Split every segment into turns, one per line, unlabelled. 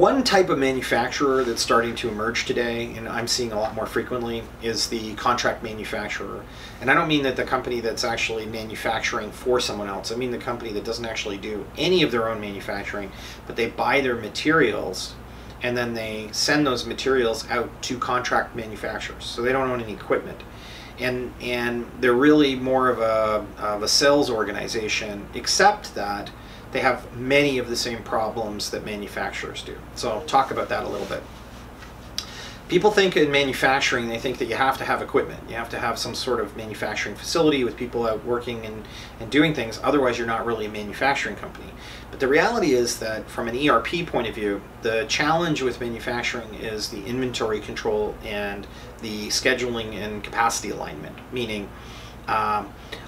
One type of manufacturer that's starting to emerge today, and I'm seeing a lot more frequently, is the contract manufacturer. And I don't mean that the company that's actually manufacturing for someone else. I mean the company that doesn't actually do any of their own manufacturing, but they buy their materials and then they send those materials out to contract manufacturers. So they don't own any equipment. And they're really more of a sales organization, except that they have many of the same problems that manufacturers do. So I'll talk about that a little bit. People think in manufacturing, they think that you have to have equipment. You have to have some sort of manufacturing facility with people out working and doing things. Otherwise, you're not really a manufacturing company. But the reality is that from an ERP point of view, the challenge with manufacturing is the inventory control and the scheduling and capacity alignment. Meaning,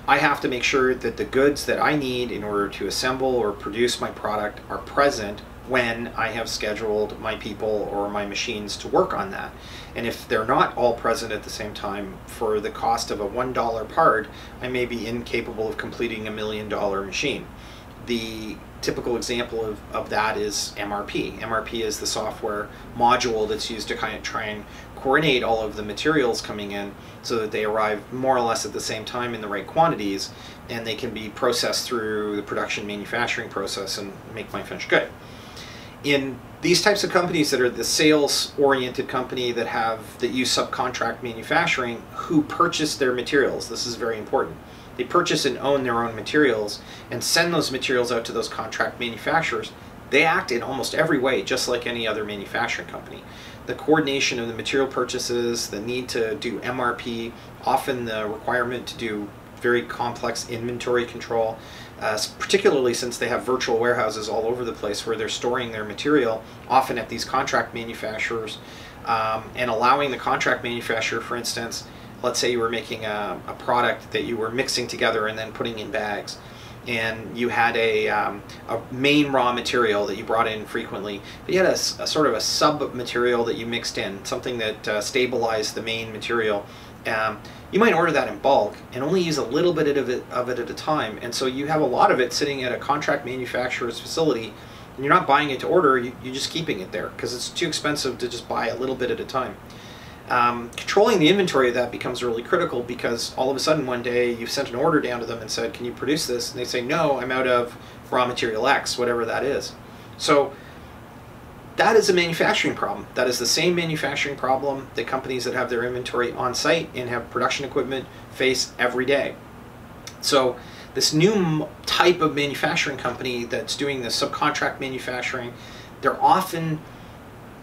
I have to make sure that the goods that I need in order to assemble or produce my product are present when I have scheduled my people or my machines to work on that. And if they're not all present at the same time, for the cost of a $1 part, I may be incapable of completing $1 million machine. The typical example of that is MRP. MRP is the software module that's used to kind of try and coordinate all of the materials coming in so that they arrive more or less at the same time in the right quantities, and they can be processed through the production manufacturing process and make my finished good. In these types of companies that are the sales-oriented company that use subcontract manufacturing, who purchase their materials, this is very important. They purchase and own their own materials and send those materials out to those contract manufacturers. They act in almost every way just like any other manufacturing company. The coordination of the material purchases, the need to do MRP, often the requirement to do very complex inventory control, particularly since they have virtual warehouses all over the place where they're storing their material, often at these contract manufacturers, and allowing the contract manufacturer, for instance, let's say you were making a product that you were mixing together and then putting in bags, and you had a main raw material that you brought in frequently, but you had a sort of a sub-material that you mixed in, something that stabilized the main material. You might order that in bulk and only use a little bit of it at a time, and so you have a lot of it sitting at a contract manufacturer's facility, and you're not buying it to order, you're just keeping it there because it's too expensive to just buy a little bit at a time. Controlling the inventory of that becomes really critical, because all of a sudden one day you sent an order down to them and said, can you produce this? And they say, no, I'm out of raw material X, whatever that is. So that is a manufacturing problem. That is the same manufacturing problem that companies that have their inventory on site and have production equipment face every day. So this new type of manufacturing company that's doing the subcontract manufacturing, they're often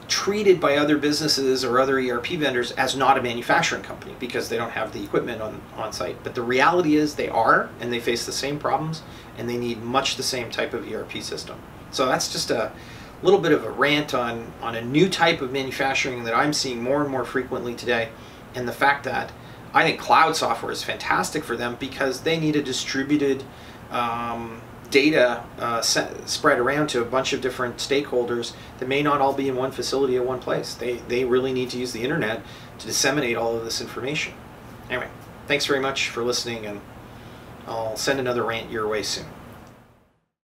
treated by other businesses or other ERP vendors as not a manufacturing company because they don't have the equipment on site. But the reality is they are, and they face the same problems, and they need much the same type of ERP system. So that's just a little bit of a rant on a new type of manufacturing that I'm seeing more and more frequently today, and the fact that I think cloud software is fantastic for them because they need a distributed data spread around to a bunch of different stakeholders that may not all be in one facility or one place. They really need to use the internet to disseminate all of this information. Anyway, thanks very much for listening, and I'll send another rant your way soon.